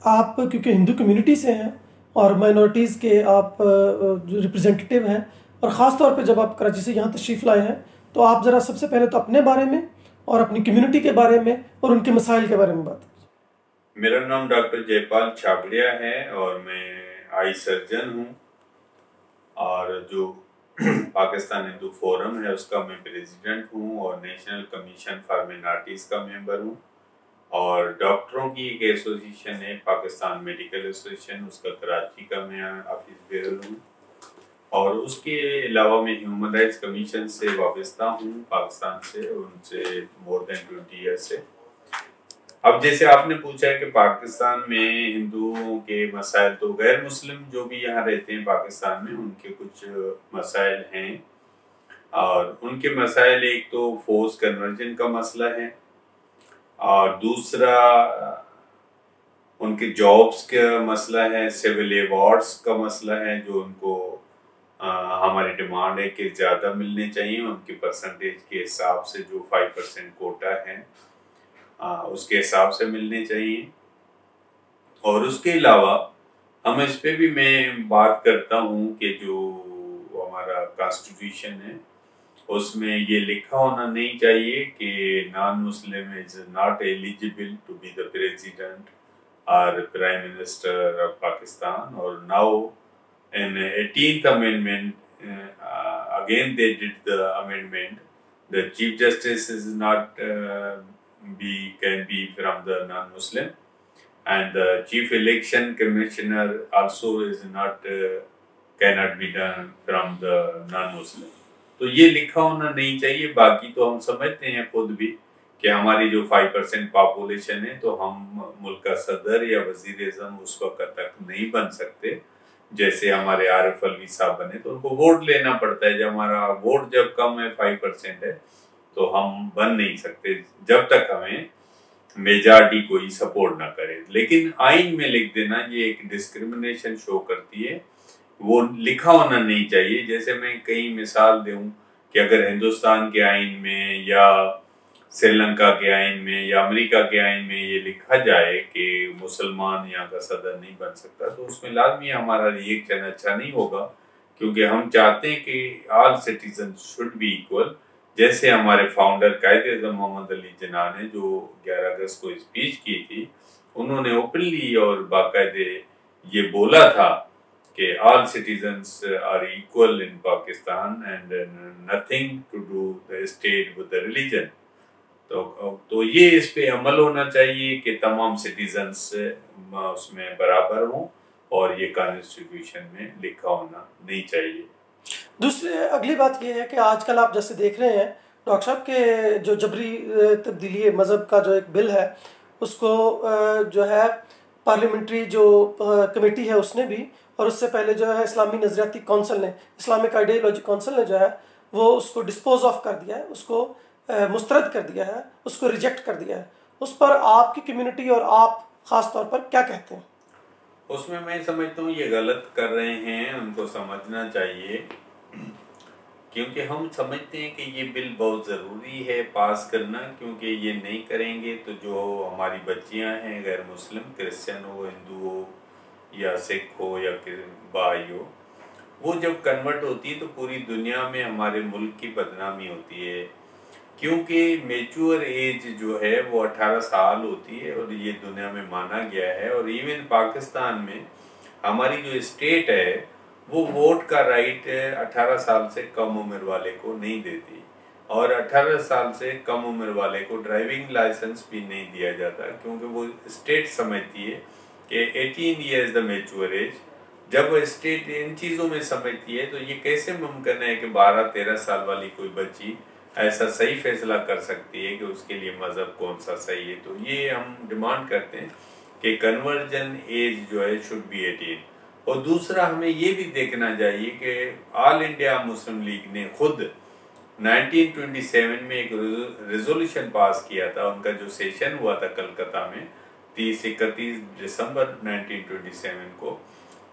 आप क्योंकि हिंदू कम्युनिटी से हैं और माइनॉरिटीज़ के आप जो रिप्रेजेंटेटिव हैं, और ख़ास तौर पे जब आप कराची से यहाँ तशरीफ़ लाए हैं, तो आप ज़रा सबसे पहले तो अपने बारे में और अपनी कम्युनिटी के बारे में और उनके मसाइल के बारे में बात कीजिए। मेरा नाम डॉक्टर जयपाल छाबड़िया है और मैं आई सर्जन हूँ, और जो पाकिस्तान हिंदू फोरम है उसका मैं प्रेसिडेंट हूँ और नेशनल कमीशन फॉर माइनॉरिटीज़ का मेंबर हूँ, और डॉक्टरों की एक एसोसिएशन है पाकिस्तान मेडिकल एसोसिएशन, उसका कराची का मैं ऑफिस बेरल हूँ, और उसके अलावा मैं ह्यूमन राइट्स कमीशन से वाबस्ता हूँ पाकिस्तान से, उनसे मोर देन 20 ईयर्स से। अब जैसे आपने पूछा है कि पाकिस्तान में हिंदुओं के मसाइल, तो गैर मुस्लिम जो भी यहाँ रहते हैं पाकिस्तान में उनके कुछ मसाइल हैं, और उनके मसाइल एक तो फोर्स कन्वर्जन का मसला है, और दूसरा उनके जॉब्स का मसला है, सिविल अवार्ड्स का मसला है जो उनको हमारी डिमांड है कि ज़्यादा मिलने चाहिए उनके परसेंटेज के हिसाब से, जो 5% कोटा है उसके हिसाब से मिलने चाहिए। और उसके अलावा हम इस पे भी मैं बात करता हूँ कि जो हमारा कॉन्स्टिट्यूशन है उसमें ये लिखा होना नहीं चाहिए कि non Muslim is not eligible to be the president और प्राइम मिनिस्टर ऑफ पाकिस्तान। और now in 18th amendment again they did the amendment, the chief justice is not can be from the non-Muslim, and the chief election commissioner also is not cannot be done from the non-Muslim। तो ये लिखा होना नहीं चाहिए। बाकी तो हम समझते हैं खुद भी कि हमारी जो 5% पॉपुलेशन है, तो हम मुल्क का सदर या वजीर आज़म उस वक्त तक नहीं बन सकते। जैसे हमारे आरिफ अलवी साहब बने तो उनको वोट लेना पड़ता है, जब हमारा वोट जब कम है 5% है तो हम बन नहीं सकते जब तक हमें मेजॉरिटी कोई सपोर्ट ना करे। लेकिन आइन में लिख देना ये एक डिस्क्रिमिनेशन शो करती है, वो लिखा होना नहीं चाहिए। जैसे मैं कई मिसाल दूं कि अगर हिंदुस्तान के आइन में या श्रीलंका के आइन में या अमेरिका के आइन में ये लिखा जाए कि मुसलमान यहाँ का सदर नहीं बन सकता, तो उसमें लाजमी हमारा रिएक्शन अच्छा नहीं होगा, क्योंकि हम चाहते हैं कि all citizen should be equal. जैसे हमारे फाउंडर कायद-ए-आज़म मोहम्मद अली जिन्ना ने जो 11 अगस्त को स्पीच की थी, उन्होंने ओपनली और बाकायदे ये बोला था कि all citizens are equal in Pakistan and nothing to do the state with the religion. तो ये इस पे अमल होना चाहिए कि तमाम सिटीजन्स उसमें बराबर हों, और ये कॉन्स्टिट्यूशन में लिखा होना नहीं चाहिए। दूसरी अगली बात ये है कि आजकल आप जैसे देख रहे हैं डॉक्टर साहब के जो जबरी तब्दीली मज़हब का जो एक बिल है उसको जो है पार्लियामेंट्री जो कमेटी है उसने भी, और उससे पहले जो है इस्लामी नज़रियाती कौंसिल ने, इस्लामिक आइडियोलॉजी कौंसिल ने जो है वो उसको डिस्पोज ऑफ कर दिया है, उसको मुस्तरद कर दिया है, उसको रिजेक्ट कर दिया है। उस पर आपकी कम्युनिटी और आप ख़ास तौर पर क्या कहते हैं? उसमें मैं समझता हूँ ये गलत कर रहे हैं, उनको समझना चाहिए, क्योंकि हम समझते हैं कि ये बिल बहुत ज़रूरी है पास करना, क्योंकि ये नहीं करेंगे तो जो हमारी बच्चियां हैं गैर मुस्लिम, क्रिश्चियन हो, हिंदू हो या सिख हो या बहाई हो, वो जब कन्वर्ट होती है तो पूरी दुनिया में हमारे मुल्क की बदनामी होती है, क्योंकि मेच्योर एज जो है वो 18 साल होती है और ये दुनिया में माना गया है। और इवन पाकिस्तान में हमारी जो स्टेट है वो वोट का राइट 18 साल से कम उम्र वाले को नहीं देती, और 18 साल से कम उम्र वाले को ड्राइविंग लाइसेंस भी नहीं दिया जाता, क्योंकि वो स्टेट समझती है कि 18 ईयर्स द मेच्योर एज। जब स्टेट इन चीज़ों में समझती है तो ये कैसे मुमकिन है कि 12-13 साल वाली कोई बच्ची ऐसा सही फैसला कर सकती है कि उसके लिए मज़हब कौन सा सही है। तो ये हम डिमांड करते हैं कि कन्वर्जन एज जो है शुड बी 18। और दूसरा हमें ये भी देखना चाहिए कि ऑल इंडिया मुस्लिम लीग ने खुद 1927 में एक रेजोल्यूशन पास किया था, उनका जो सेशन हुआ था कलकत्ता में 30-31 दिसंबर 1927 को,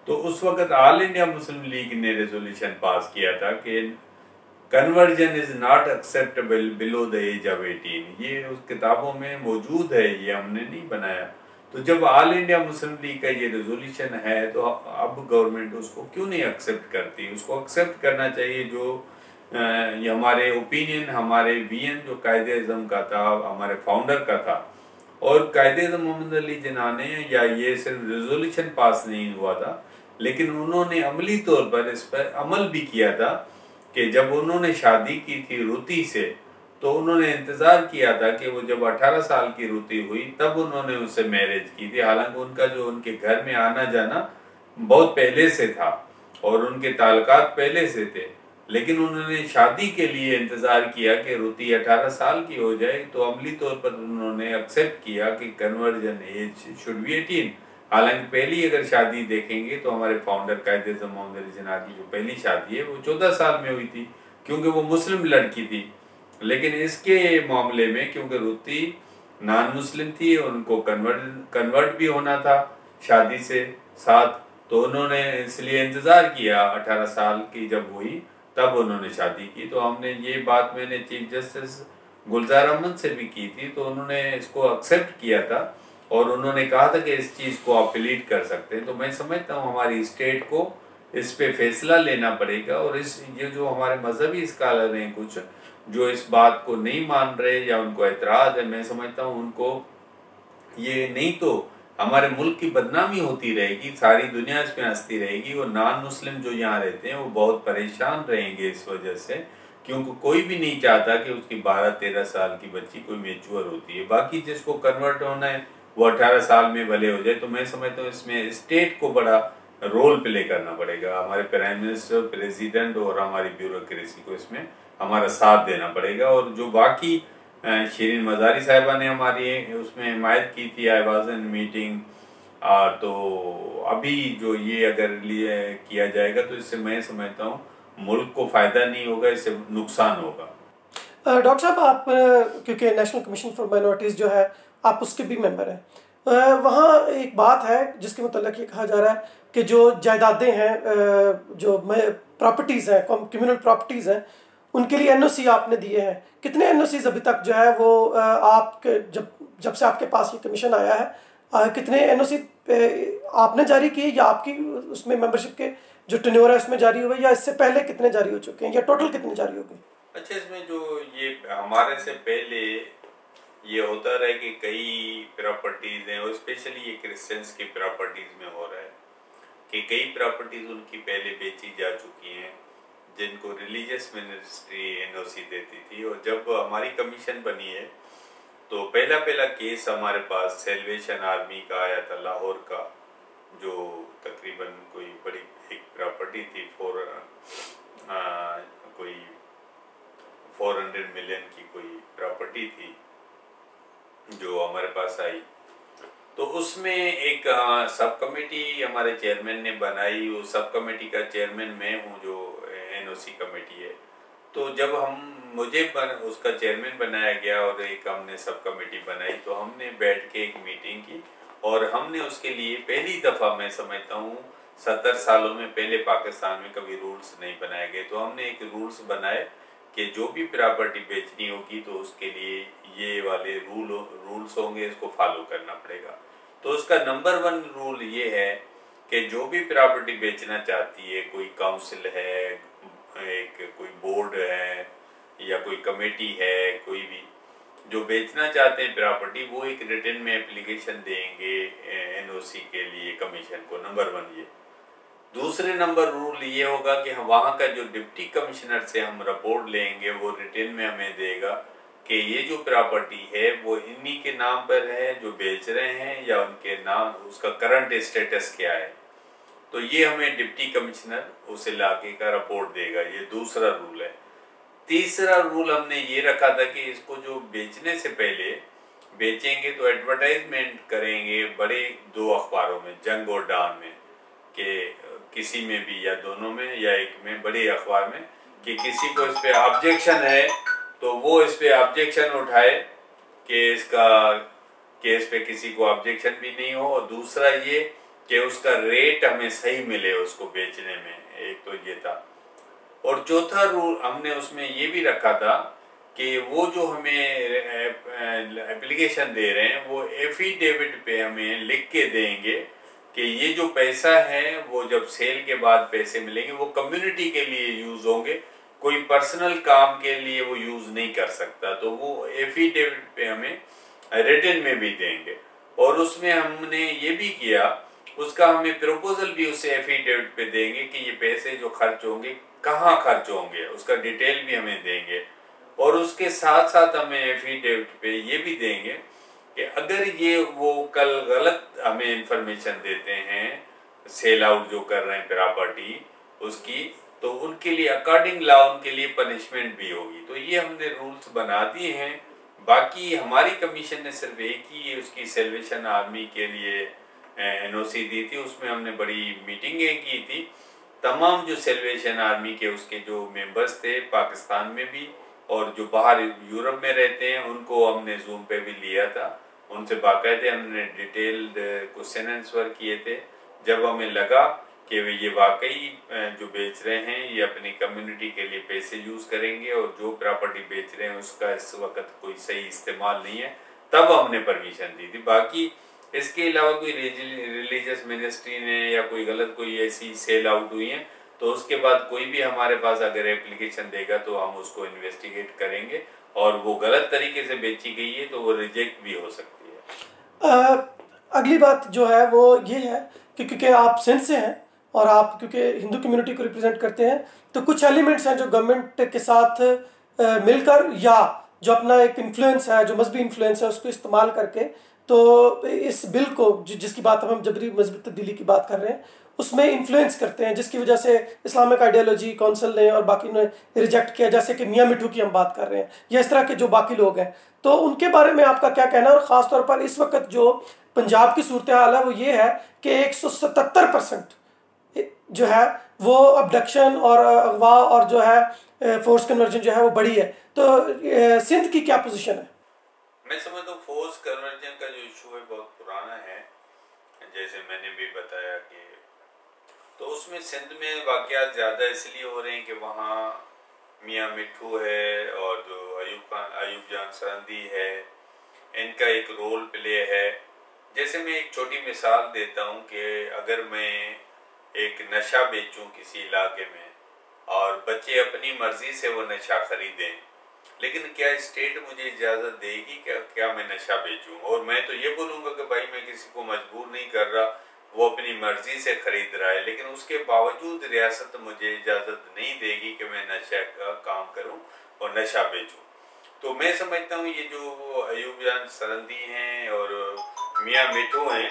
तो उस वक्त ऑल इंडिया मुस्लिम लीग ने रेजोल्यूशन पास किया था कि conversion is not acceptable below the age of 18। ये उस किताबों में मौजूद है, ये हमने नहीं बनाया। तो जब ऑल इंडिया मुस्लिम लीग का ये रेजोल्यूशन है तो अब गवर्नमेंट उसको क्यों नहीं एक्सेप्ट करती? उसको एक्सेप्ट करना चाहिए। जो ये हमारे ओपिनियन, हमारे विजन जो कायदे-ए-आज़म का था, हमारे फाउंडर का था, और कायदे-ए-आज़म मोहम्मद अली जिन्ना ने, या ये सिर्फ रेजोल्यूशन पास नहीं हुआ था लेकिन उन्होंने अमली तौर पर इस पर अमल भी किया था कि जब उन्होंने शादी की थी रुती से, तो उन्होंने इंतज़ार किया था कि वो जब 18 साल की रुती हुई तब उन्होंने उससे मैरिज की थी। हालांकि उनका जो उनके घर में आना जाना बहुत पहले से था और उनके ताल्लुकात पहले से थे, लेकिन उन्होंने शादी के लिए इंतज़ार किया कि रुती 18 साल की हो जाए, तो अमली तौर पर उन्होंने एक्सेप्ट किया कि कन्वर्जन एज शुड बी 18। हालांकि पहली अगर शादी देखेंगे तो हमारे फाउंडर कायदे-ए-आज़म मोहम्मद अली जिन्ना की जो पहली शादी है वो 14 साल में हुई थी, क्योंकि वो मुस्लिम लड़की थी। लेकिन इसके मामले में क्योंकि रुती नॉन मुस्लिम थी, उनको कन्वर्ट भी होना था शादी से साथ, तो उन्होंने इसलिए इंतज़ार किया 18 साल की जब हुई तब उन्होंने शादी की। तो हमने ये बात मैंने चीफ जस्टिस गुलजार अहमद से भी की थी, तो उन्होंने इसको एक्सेप्ट किया था और उन्होंने कहा था कि इस चीज़ को आप प्लीड कर सकते हैं। तो मैं समझता हूँ हमारी स्टेट को इस पे फैसला लेना पड़ेगा, और ये जो हमारे मजहबी स्कॉलर हैं कुछ जो इस बात को नहीं मान रहे या उनको एतराज़ है, मैं समझता हूँ उनको ये नहीं तो हमारे मुल्क की बदनामी होती रहेगी, सारी दुनिया इसमें हंसती रहेगी, और नॉन मुस्लिम जो यहाँ रहते हैं वो बहुत परेशान रहेंगे इस वजह से, क्योंकि कोई भी नहीं चाहता कि उसकी 12-13 साल की बच्ची कोई मैच्योर होती है। बाकी जिसको कन्वर्ट होना है वो 18 साल में भले हो जाए। तो मैं समझता हूँ इसमें स्टेट को बड़ा रोल प्ले करना पड़ेगा, हमारे प्राइम मिनिस्टर, प्रेसिडेंट और हमारी ब्यूरोक्रेसी को इसमें हमारा साथ देना पड़ेगा। और जो बाकी शिरीन मज़ारी साहिबा ने हमारी उसमें हिमायत की थी, आई वाज इन मीटिंग, तो अभी जो ये अगर लिए किया जाएगा तो इससे मैं समझता हूँ मुल्क को फ़ायदा नहीं होगा, इससे नुकसान होगा। डॉक्टर साहब, आप क्योंकि नेशनल कमीशन फॉर माइनॉरिटीज़ जो है आप उसके भी मेंबर हैं, वहाँ एक बात है जिसके मुतल्लिक़ ये कहा जा रहा है कि जो जायदादें हैं, जो प्रॉपर्टीज़ हैं, कम्युनल प्रॉपर्टीज़ हैं, उनके लिए एनओसी आपने दिए हैं। कितने एनओसीज अभी तक जो है वो आपके जब से आपके पास ये कमीशन आया है, कितने एनओसी आपने जारी किए या आपकी उसमें मेंबरशिप के जो टेन्योर है उसमें जारी हुए, या इससे पहले कितने जारी हो चुके हैं, या टोटल कितने जारी हो गए? अच्छा, इसमें जो ये हमारे से पहले ये होता रहा कि कई प्रॉपर्टीज हैं, और स्पेशली ये क्रिश्चियंस की प्रॉपर्टीज में हो रहा है कि कई प्रॉपर्टीज उनकी पहले बेची जा चुकी हैं जिनको रिलीजियस मिनिस्ट्री एनओसी देती थी। और जब हमारी कमीशन बनी है तो पहला केस हमारे पास सेल्वेशन आर्मी का आया था लाहौर का, जो तकरीबन कोई बड़ी एक प्रॉपर्टी थी कोई 400 मिलियन की कोई प्रॉपर्टी थी जो हमारे पास आई। तो उसमें एक सब कमेटी हमारे चेयरमैन ने बनाई, उस सब कमेटी का चेयरमैन मैं हूँ जो एनओसी कमेटी है। तो जब मुझे उसका चेयरमैन बनाया गया और एक हमने सब कमेटी बनाई, तो हमने बैठ के एक मीटिंग की और हमने उसके लिए पहली दफ़ा, मैं समझता हूँ 70 सालों में पहले पाकिस्तान में कभी रूल्स नहीं बनाए गए, तो हमने एक रूल्स बनाए कि जो भी प्रॉपर्टी बेचनी होगी तो उसके लिए ये वाले रूल्स होंगे, इसको फॉलो करना पड़ेगा। तो उसका नंबर 1 रूल ये है कि जो भी प्रॉपर्टी बेचना चाहती है, कोई काउंसिल है, एक कोई बोर्ड है या कोई कमेटी है, कोई भी जो बेचना चाहते हैं प्रॉपर्टी, वो एक रिटन में एप्लीकेशन देंगे एनओसी के लिए कमीशन को, नंबर 1 ये। दूसरे नंबर रूल ये होगा कि हम वहाँ का जो डिप्टी कमिश्नर से हम रिपोर्ट लेंगे, वो रिटन में हमें देगा कि ये जो प्रॉपर्टी है वो इन्हीं के नाम पर है जो बेच रहे हैं, या उनके नाम, उसका करंट स्टेटस क्या है। तो ये हमें डिप्टी कमिश्नर उस इलाके का रिपोर्ट देगा, ये दूसरा रूल है। तीसरा रूल हमने ये रखा था कि इसको जो बेचने से पहले बेचेंगे तो एडवर्टाइजमेंट करेंगे बड़े 2 अखबारों में, जंग और डान में, कि किसी में भी या दोनों में या एक में, बड़े अखबार में, कि किसी को इस पे ऑब्जेक्शन है तो वो इस पे ऑब्जेक्शन उठाए कि इसका केस पे किसी को ऑब्जेक्शन भी नहीं हो, और दूसरा ये कि उसका रेट हमें सही मिले उसको बेचने में, एक तो ये था। और चौथा रूल हमने उसमें ये भी रखा था कि वो जो हमें एप्लीकेशन दे रहे हैं वो एफिडेविट पे हमें लिख के देंगे कि ये जो पैसा है वो जब सेल के बाद पैसे मिलेंगे वो कम्युनिटी के लिए यूज होंगे, कोई पर्सनल काम के लिए वो यूज नहीं कर सकता। तो वो एफिडेविट पे हमें रिटन में भी देंगे। और उसमें हमने ये भी किया, उसका हमें प्रपोजल भी उस एफिडेविट पे देंगे कि ये पैसे जो खर्च होंगे कहाँ खर्च होंगे, उसका डिटेल भी हमें देंगे। और उसके साथ साथ हमें एफिडेविट पे ये भी देंगे कि अगर ये वो कल गलत हमें इंफॉर्मेशन देते हैं, सेल आउट जो कर रहे हैं प्रॉपर्टी उसकी, तो उनके लिए अकॉर्डिंग लॉ उनके लिए पनिशमेंट भी होगी। तो ये हमने रूल्स बना दिए हैं। बाकी हमारी कमीशन ने सिर्फ एक ही उसकी सैल्वेशन आर्मी के लिए एनओसी दी थी, उसमें हमने बड़ी मीटिंगें की थी। तमाम जो सैल्वेशन आर्मी के उसके जो मेंबर्स थे पाकिस्तान में भी और जो बाहर यूरोप में रहते हैं उनको हमने जूम पे भी लिया था, उनसे बाकायदे हमने डिटेल्ड क्वेश्चन आंसर किए थे। जब हमें लगा कि वे ये वाकई जो बेच रहे हैं ये अपनी कम्युनिटी के लिए पैसे यूज करेंगे और जो प्रॉपर्टी बेच रहे हैं उसका इस वक्त कोई सही इस्तेमाल नहीं है, तब हमने परमिशन दी थी। बाकी इसके अलावा कोई रिलीजियस मिनिस्ट्री ने या कोई गलत कोई ऐसी सेल आउट हुई है तो उसके बाद कोई भी हमारे पास अगर एप्लीकेशन देगा तो हम उसको इन्वेस्टिगेट करेंगे, और वो गलत तरीके से बेची गई है तो वो रिजेक्ट भी हो सकती है। अगली बात जो है वो ये है कि क्योंकि आप सिंध से हैं और आप क्योंकि हिंदू कम्युनिटी को रिप्रेजेंट करते हैं, तो कुछ एलिमेंट्स हैं जो गवर्नमेंट के साथ मिलकर या जो अपना एक इन्फ्लुएंस है, जो मजहबी इन्फ्लुएंस है, उसको इस्तेमाल करके तो इस बिल को जिसकी बात हम जबरी मजहबी तब्दीली की बात कर रहे हैं उसमें इन्फ्लुएंस करते हैं, जिसकी वजह से इस्लामिक आइडियोलॉजी काउंसिल ने और बाकी ने रिजेक्ट किया, जैसे कि मियाँ मिठू की हम बात कर रहे हैं या इस तरह के जो बाकी लोग हैं। तो उनके बारे में आपका क्या कहना है? और ख़ास तौर पर इस वक्त जो पंजाब की सूरत हाल है वो ये है कि 177% जो है वो अबडक्शन और अगवा और जो है फोर्स कन्वर्जन जो है वो बढ़ी है। तो सिंध की क्या पोजीशन है? मैं समझता हूँ फोर्स कन्वर्जन का जो इशू है बहुत पुराना है, जैसे मैंने भी बताया कि तो उसमें सिंध में वाकयात ज़्यादा इसलिए हो रहे हैं कि वहाँ मियाँ मिठू है और जो अयूब जान सरंदी है, इनका एक रोल प्ले है। जैसे मैं एक छोटी मिसाल देता हूँ कि अगर मैं एक नशा बेचूं किसी इलाके में और बच्चे अपनी मर्जी से वो नशा खरीदें, लेकिन क्या स्टेट मुझे इजाज़त देगी क्या मैं नशा बेचूं? और मैं तो ये बोलूँगा कि भाई मैं किसी को मजबूर नहीं कर रहा, वो अपनी मर्जी से खरीद रहा है, लेकिन उसके बावजूद रियासत मुझे इजाज़त नहीं देगी कि मैं नशा का काम करूं और नशा बेचूं। तो मैं समझता हूँ ये जो अयूब जान सरंदी हैं और मियाँ मिठू हैं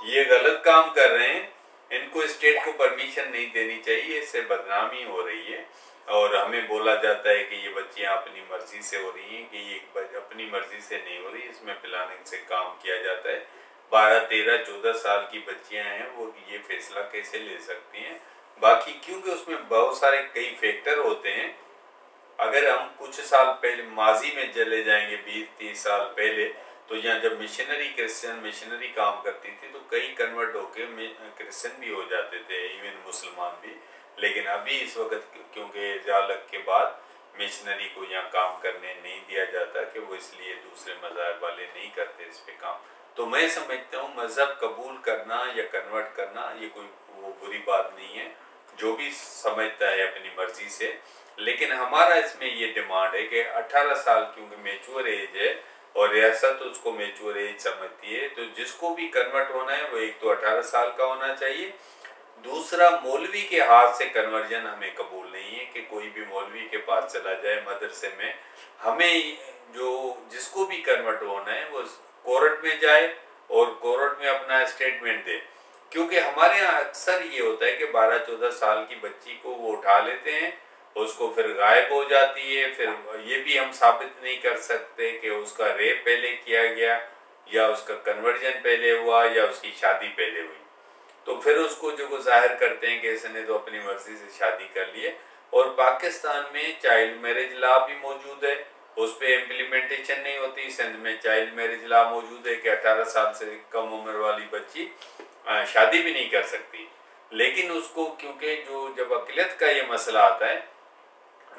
ये गलत काम कर रहे हैं, इनको स्टेट को परमिशन नहीं देनी चाहिए, इससे बदनामी हो रही है। और हमें बोला जाता है कि ये बच्चियां अपनी मर्जी से हो रही हैं, कि ये अपनी मर्जी से नहीं हो रही, इसमें प्लानिंग से काम किया जाता है। 12, 13, 14 साल की बच्चियां हैं वो ये फैसला कैसे ले सकती हैं? बाकी क्योंकि उसमें बहुत सारे कई फैक्टर होते हैं। अगर हम कुछ साल पहले माजी में चले जाएंगे 20-30 साल पहले, तो यहाँ जब मिशनरी क्रिश्चियन मिशनरी काम करती थी तो कई कन्वर्ट होके क्रिश्चियन भी हो जाते थे, इवन मुसलमान भी। लेकिन अभी इस वक्त क्योंकि जालक के बाद मिशनरी को यहाँ काम करने नहीं दिया जाता कि वो इसलिए दूसरे मज़हब वाले नहीं करते इस पे काम। तो मैं समझता हूँ मज़हब कबूल करना या कन्वर्ट करना ये कोई वो बुरी बात नहीं है, जो भी समझता है अपनी मर्जी से। लेकिन हमारा इसमें ये डिमांड है कि 18 साल क्योंकि मेच्योर एज है और रियासत उसको मेच्योर एज समझती है, तो जिसको भी कन्वर्ट होना है वो एक तो 18 साल का होना चाहिए। दूसरा, मौलवी के हाथ से कन्वर्जन हमें कबूल नहीं है कि कोई भी मौलवी के पास चला जाए मदरसे में। हमें जो जिसको भी कन्वर्ट होना है वो कोर्ट में जाए और कोर्ट में अपना स्टेटमेंट दे, क्योंकि हमारे यहाँ अक्सर ये होता है कि 12-14 साल की बच्ची को वो उठा लेते हैं, उसको फिर गायब हो जाती है। फिर ये भी हम साबित नहीं कर सकते कि उसका रेप पहले किया गया या उसका कन्वर्जन पहले हुआ या उसकी शादी पहले हुई। तो फिर उसको जो वो जाहिर करते हैं कि इसने तो अपनी मर्जी से शादी कर ली है। और पाकिस्तान में चाइल्ड मैरिज लॉ भी मौजूद है, उस पर इम्प्लीमेंटेशन नहीं होती। सिंध में चाइल्ड मैरिज लॉ मौजूद है कि 18 साल से कम उम्र वाली बच्ची शादी भी नहीं कर सकती। लेकिन उसको क्योंकि जो जब अक़लियत का ये मसला आता है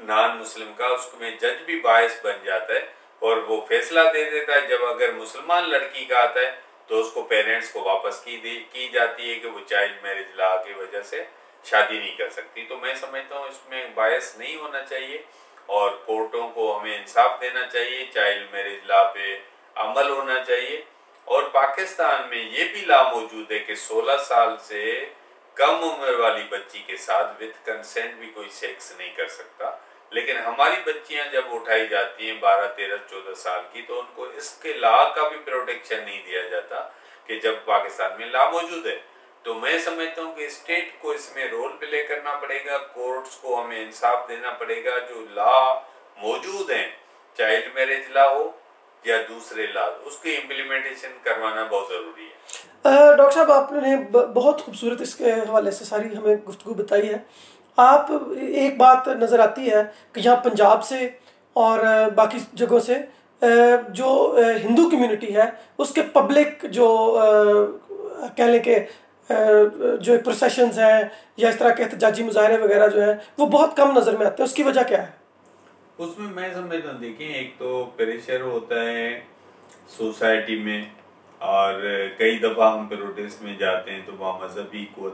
नॉन मुस्लिम का, उसमें जज भी बायस बन जाता है और वो फैसला दे देता है। जब अगर मुसलमान लड़की का आता है तो उसको पेरेंट्स को वापस की जाती है कि वो चाइल्ड मैरिज लॉ की वजह से शादी नहीं कर सकती। तो मैं समझता हूँ इसमें बायस नहीं होना चाहिए और कोर्टों को हमें इंसाफ देना चाहिए, चाइल्ड मैरिज लॉ पे अमल होना चाहिए। और पाकिस्तान में ये भी लॉ मौजूद है कि 16 साल से कम उम्र वाली बच्ची के साथ विद कंसेंट भी कोई सेक्स नहीं कर सकता। लेकिन हमारी बच्चियां जब उठाई जाती हैं 12, 13, 14 साल की, तो उनको इसके लॉ का भी प्रोटेक्शन नहीं दिया जाता कि जब पाकिस्तान में लॉ मौजूद है। तो मैं समझता हूँ कि स्टेट को इसमें रोल प्ले करना पड़ेगा, कोर्ट्स को हमें इंसाफ देना पड़ेगा। जो लॉ मौजूद हैं, चाइल्ड मैरिज लॉ हो या दूसरे लॉ, उसकी इम्प्लीमेंटेशन करवाना बहुत ज़रूरी है। डॉक्टर साहब, आपने बहुत खूबसूरत इसके हवाले से सारी हमें गुफ्तगू बताई है। आप एक बात नज़र आती है कि यहाँ पंजाब से और बाकी जगहों से जो हिंदू कम्युनिटी है उसके पब्लिक जो कह लें कि जो प्रोसेशंस हैं या इस तरह के एहतजाजी मुजाहरे वगैरह जो हैं वो बहुत कम नज़र में आते हैं। उसकी वजह क्या है? उसमें मैं समझता हूँ, देखिए, एक तो प्रेशर होता है सोसाइटी में, और कई दफ़ा हम प्रोटेस्ट में जाते हैं तो वहाँ मजहबी को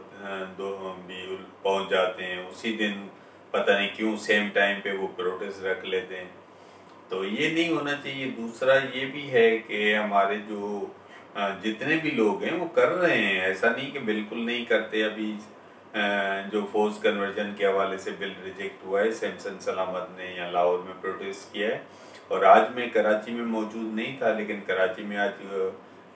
भी पहुँच जाते हैं। उसी दिन पता नहीं क्यों सेम टाइम पे वो प्रोटेस्ट रख लेते हैं, तो ये नहीं होना चाहिए। दूसरा ये भी है कि हमारे जो जितने भी लोग हैं वो कर रहे हैं, ऐसा नहीं कि बिल्कुल नहीं करते। अभी जो फोर्स कन्वर्जन के हवाले से बिल रिजेक्ट हुआ है, सैमसन सलामत ने यहाँ लाहौर में प्रोटेस्ट किया है। और आज मैं कराची में मौजूद नहीं था, लेकिन कराची में आज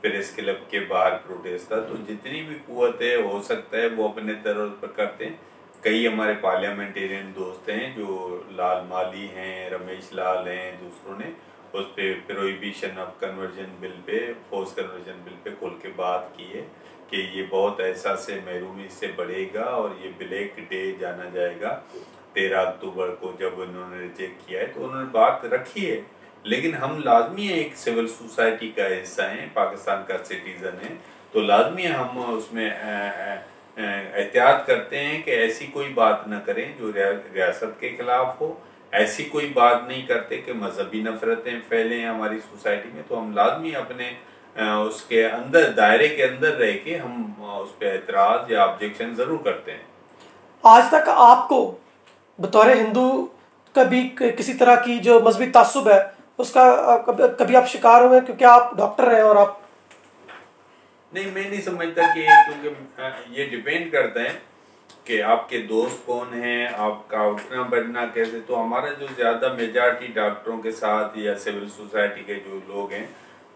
प्रेस क्लब के बाहर प्रोटेस्ट था। तो जितनी भी कुव्वत है, हो सकता है वो अपने तौर पर करते हैं। कई हमारे पार्लियामेंटेरियन दोस्त हैं, जो लाल माली हैं, रमेश लाल हैं, दूसरों ने उस पर prohibition of conversion bill pay, force conversion bill pay खुल के बात की है कि ये बहुत ऐसा से महरूमी से बढ़ेगा और ये ब्लैक डे जाना जाएगा 13 अक्टूबर को। जब उन्होंने रिजेक्ट किया है तो उन्होंने बात रखी है, लेकिन हम लाजमी एक सिविल सोसाइटी का हिस्सा हैं, पाकिस्तान का सिटीजन है, तो लाजमी हम उसमें एहतियात करते हैं कि ऐसी कोई बात न करें जो रियासत के खिलाफ हो। ऐसी कोई बात नहीं करते कि मजहबी नफरतें फैलें हमारी सोसाइटी में। तो हम लाजमी अपने उसके अंदर, दायरे के अंदर रह के हम उस पर एतराज़ या ऑब्जेक्शन ज़रूर करते हैं। आज तक आपको बतौर हिंदू कभी किसी तरह की जो मजहबी तासुब है उसका कभी आप शिकार हुए, क्योंकि आप डॉक्टर हैं और आप? नहीं, मैं नहीं समझता कि, क्योंकि ये डिपेंड करता है कि आपके दोस्त कौन हैं, आपका उठना बैठना कैसे। तो हमारा जो ज़्यादा मेजॉरिटी डॉक्टरों के साथ या सिविल सोसाइटी के जो लोग हैं,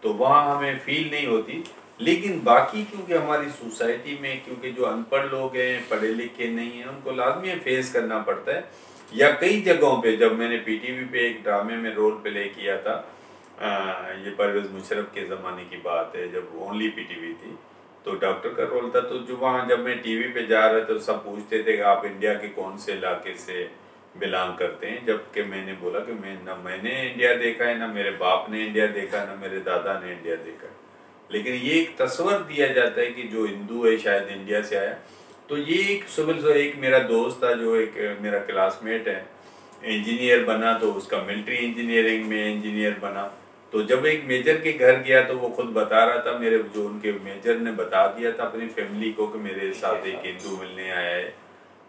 तो वहाँ हमें फील नहीं होती। लेकिन बाकी क्योंकि हमारी सोसाइटी में, क्योंकि जो अनपढ़ लोग हैं, पढ़े लिखे नहीं हैं, उनको लाजमी फेस करना पड़ता है। या कई जगहों पे, जब मैंने पीटीवी पे एक ड्रामे में रोल प्ले किया था, ये परवेज़ मुशर्रफ के ज़माने की बात है, जब ओनली पीटीवी थी, तो डॉक्टर का रोल था। तो जो वहाँ जब मैं टीवी पे जा रहा था तो सब पूछते थे कि आप इंडिया के कौन से इलाके से बिलोंग करते हैं, जबकि मैंने बोला कि मैंने इंडिया देखा है, ना मेरे बाप ने इंडिया देखा, ना मेरे दादा ने इंडिया देखा। लेकिन ये एक तस्वर दिया जाता है कि जो हिंदू है शायद इंडिया से आया। तो ये एक मेरा दोस्त था, जो एक मेरा क्लासमेट है, इंजीनियर बना, तो उसका मिलिट्री इंजीनियरिंग में इंजीनियर बना। तो जब एक मेजर के घर गया तो वो खुद बता रहा था, मेरे जो उनके मेजर ने बता दिया था अपनी फैमिली को कि मेरे साथ एक हिंदू मिलने आया है।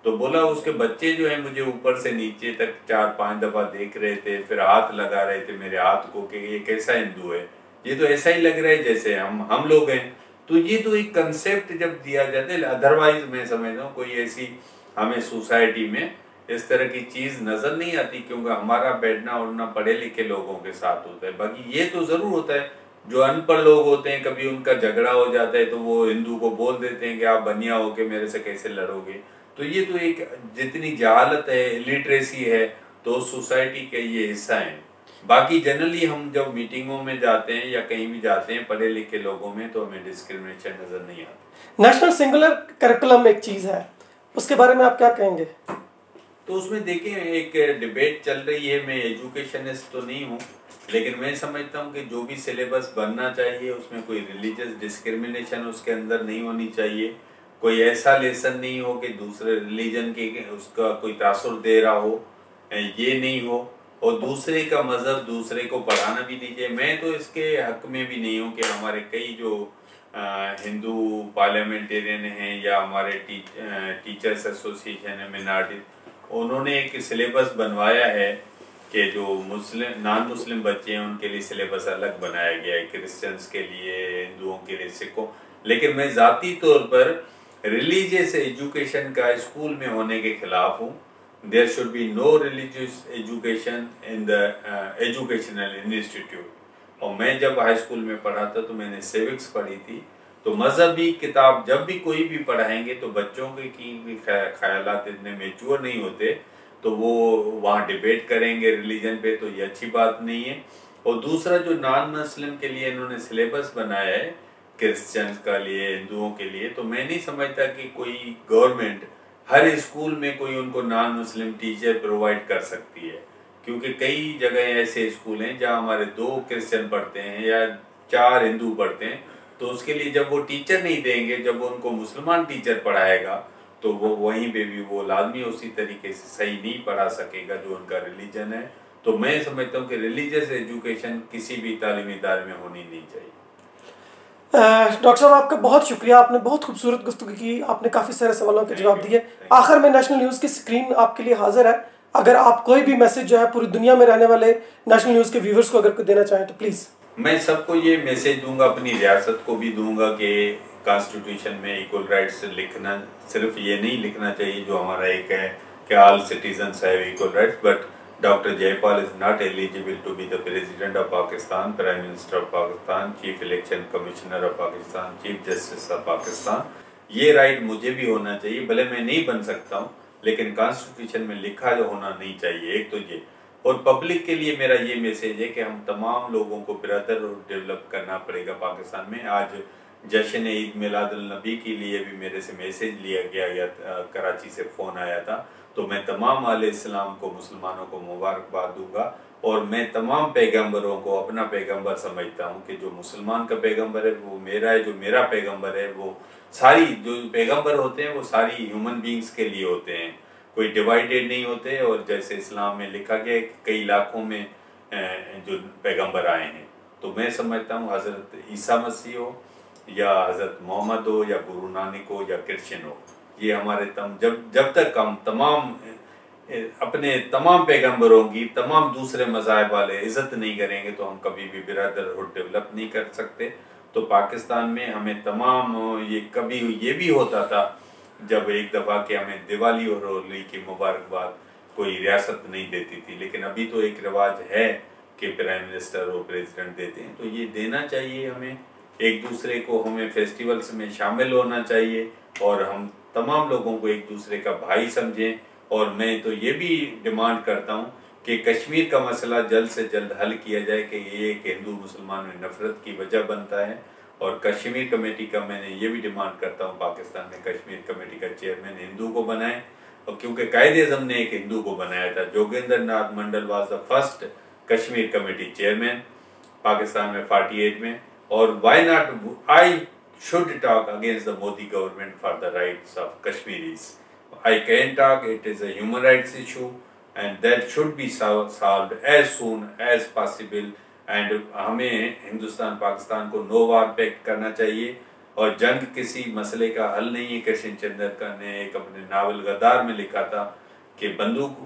तो बोला उसके बच्चे जो है मुझे ऊपर से नीचे तक 4-5 दफ़ा देख रहे थे, फिर हाथ लगा रहे थे मेरे हाथ को कि ये कैसा हिंदू है, ये तो ऐसा ही लग रहा है जैसे हम लोग हैं। तो ये तो एक कंसेप्ट जब दिया जाता है, अदरवाइज मैं समझता हूँ कोई ऐसी हमें सोसाइटी में इस तरह की चीज़ नज़र नहीं आती, क्योंकि हमारा बैठना उठना पढ़े लिखे लोगों के साथ होता है। बाकी ये तो ज़रूर होता है, जो अनपढ़ लोग होते हैं, कभी उनका झगड़ा हो जाता है तो वो हिंदू को बोल देते हैं कि आप बनिया होके मेरे से कैसे लड़ोगे। तो ये तो एक जितनी जहालत है, लिटरेसी है, तो सोसाइटी के ये हिस्सा है। बाकी जनरली हम जब मीटिंगों में जाते हैं या कहीं भी जाते हैं पढ़े लिखे लोगों में, तो हमें डिस्क्रिमिनेशन नज़र नहीं आती। नेशनल सिंगुलर करिकुलम एक चीज़ है, उसके बारे में आप क्या कहेंगे? तो उसमें देखिए एक डिबेट चल रही है। मैं एजुकेशनिस्ट तो नहीं हूँ, लेकिन मैं समझता हूँ कि जो भी सिलेबस बनना चाहिए उसमें कोई रिलीजियस डिस्क्रिमिनेशन उसके अंदर नहीं होनी चाहिए। कोई ऐसा लेसन नहीं हो कि दूसरे रिलीजन के उसका कोई तासुर दे रहा हो। ये नहीं हो, और दूसरे का मजहब दूसरे को पढ़ाना भी नहीं चाहिए। मैं तो इसके हक में भी नहीं हूँ कि हमारे कई जो हिंदू पार्लियामेंटेरियन हैं या हमारे टीचर्स एसोसिएशन है मिनार्टी, उन्होंने एक सिलेबस बनवाया है कि जो मुस्लिम नॉन मुस्लिम बच्चे हैं उनके लिए सिलेबस अलग बनाया गया है, क्रिश्चियंस के लिए, हिंदुओं के लिए, सिखों। लेकिन मैं ज़ाती तौर पर रिलीजियस एजुकेशन का स्कूल में होने के खिलाफ हूँ। There should be no religious education in the educational institute. और मैं जब हाई स्कूल में पढ़ा था तो मैंने सिविक्स पढ़ी थी, तो मजहबी किताब जब भी कोई भी पढ़ाएंगे तो बच्चों के की ख्यालात इतने मेच्योर नहीं होते, तो वो वहाँ डिबेट करेंगे रिलीजन पे, तो ये अच्छी बात नहीं है। और दूसरा जो नॉन मुस्लिम के लिए इन्होंने सिलेबस बनाया है, क्रिश्चियंस का लिए, हिंदुओं के लिए, तो मैं नहीं समझता कि कोई गवर्नमेंट हर स्कूल में कोई उनको नॉन मुस्लिम टीचर प्रोवाइड कर सकती है, क्योंकि कई जगह ऐसे स्कूल हैं जहाँ हमारे 2 क्रिश्चियन पढ़ते हैं या 4 हिंदू पढ़ते हैं, तो उसके लिए जब वो टीचर नहीं देंगे, जब वो उनको मुसलमान टीचर पढ़ाएगा तो वो वहीं पे भी वो लाजमी उसी तरीके से सही नहीं पढ़ा सकेगा जो उनका रिलीजन है। तो मैं समझता हूँ कि रिलीजियस एजुकेशन किसी भी तालीमी इदारे में होनी नहीं चाहिए। डॉक्टर साहब, आपका बहुत शुक्रिया, आपने बहुत खूबसूरत गुफ्तगू की, आपने काफ़ी सारे सवालों के जवाब दिए। आखिर में नेशनल न्यूज़ की स्क्रीन आपके लिए हाजिर है, अगर आप कोई भी मैसेज जो है पूरी दुनिया में रहने वाले नेशनल न्यूज़ के व्यूवर्स को अगर कोई देना चाहें तो प्लीज़। मैं सबको ये मैसेज दूंगा, अपनी रियासत को भी दूंगा कि कॉन्स्टिट्यूशन में इक्वल राइट्स लिखना, सिर्फ ये नहीं लिखना चाहिए जो हमारा एक है कि all citizens have equal rights, but doctor Jaipal is not eligible to be the president of Pakistan, prime minister of Pakistan, chief election commissioner of Pakistan, chief justice of Pakistan. ये राइट मुझे भी होना चाहिए, भले मैं नहीं बन सकता हूँ, लेकिन कॉन्स्टिट्यूशन में लिखा जो होना नहीं चाहिए। एक तो ये, और पब्लिक के लिए मेरा ये मैसेज है कि हम तमाम लोगों को बेहतर और डेवलप करना पड़ेगा पाकिस्तान में। आज जश्न ईद मिलादुल नबी के लिए भी मेरे से मैसेज लिया गया कराची से फ़ोन आया था, तो मैं तमाम आले इस्लाम को, मुसलमानों को मुबारकबाद दूंगा। और मैं तमाम पैगंबरों को अपना पैगंबर समझता हूँ कि जो मुसलमान का पैगंबर है वो मेरा है, जो मेरा पैगंबर है वो, सारी जो पैगंबर होते हैं वो सारी ह्यूमन बींग्स के लिए होते हैं, कोई डिवाइडेड नहीं होते। और जैसे इस्लाम में लिखा गया कई लाखों में जो पैगंबर आए हैं, तो मैं समझता हूँ हज़रत ईसा मसीह हो या हज़रत मोहम्मद हो या गुरु नानक हो या क्रिश्चियन हो, ये हमारे जब तक हम तमाम अपने तमाम पैगंबरों की, तमाम दूसरे मज़ाहब वाले इज़्ज़त नहीं करेंगे तो हम कभी भी बिरादरहुड डेवलप नहीं कर सकते। तो पाकिस्तान में हमें तमाम ये कभी ये भी होता था जब एक दफ़ा कि हमें दिवाली और होली की मुबारकबाद कोई रियासत नहीं देती थी, लेकिन अभी तो एक रिवाज है कि प्राइम मिनिस्टर और प्रेसिडेंट देते हैं, तो ये देना चाहिए हमें। एक दूसरे को, हमें फेस्टिवल्स में शामिल होना चाहिए और हम तमाम लोगों को एक दूसरे का भाई समझें। और मैं तो ये भी डिमांड करता हूँ कि कश्मीर का मसला जल्द से जल्द हल किया जाए कि ये एक हिंदू मुसलमान में नफरत की वजह बनता है। और कश्मीर कमेटी का मैंने ये भी डिमांड करता हूँ पाकिस्तान में कश्मीर कमेटी का चेयरमैन हिंदू को बनाए, और क्योंकि कायदे-ए-आज़म ने एक हिंदू को बनाया था, Jogendra Nath Mandal was the first Kashmir committee chairman Pakistan में 48 में। और why not I should talk against the Modi government for the rights of Kashmiris. I can talk, it is a human rights issue and that should be solved as soon as possible। and हमें हिंदुस्तान पाकिस्तान को no वार pact करना चाहिए, और जंग किसी मसले का हल नहीं है। कृष्ण चंद्र का ने एक अपने नावल गद्दार में लिखा था कि बंदूक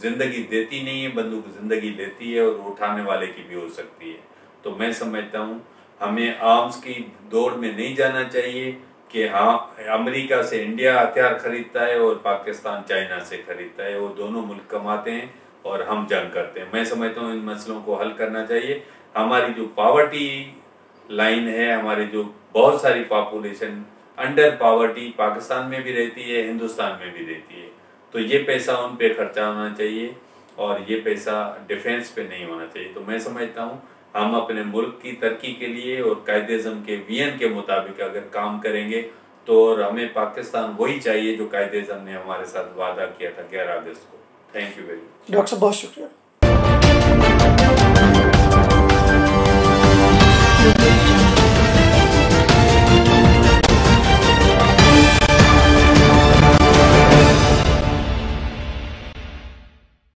जिंदगी देती नहीं है, बंदूक जिंदगी लेती है और उठाने वाले की भी हो सकती है। तो मैं समझता हूँ हमें आर्म्स की दौड़ में नहीं जाना चाहिए कि हाँ अमेरिका से इंडिया हथियार खरीदता है और पाकिस्तान चाइना से खरीदता है, वो दोनों मुल्क कमाते हैं और हम जंग करते हैं। मैं समझता हूँ इन मसलों को हल करना चाहिए। हमारी जो पावर्टी लाइन है, हमारी जो बहुत सारी पॉपुलेशन अंडर पावर्टी पाकिस्तान में भी रहती है, हिंदुस्तान में भी रहती है, तो ये पैसा उन पे खर्चा होना चाहिए और ये पैसा डिफेंस पे नहीं होना चाहिए। तो मैं समझता हूँ हम अपने मुल्क की तरक्की के लिए और कायदे-ए-आज़म के विजन के मुताबिक अगर काम करेंगे तो, और हमें पाकिस्तान वही चाहिए जो कायदे-ए-आज़म ने हमारे साथ वादा किया था 11 अगस्त को। Thank you very much doctor साहब, बहुत शुक्रिया।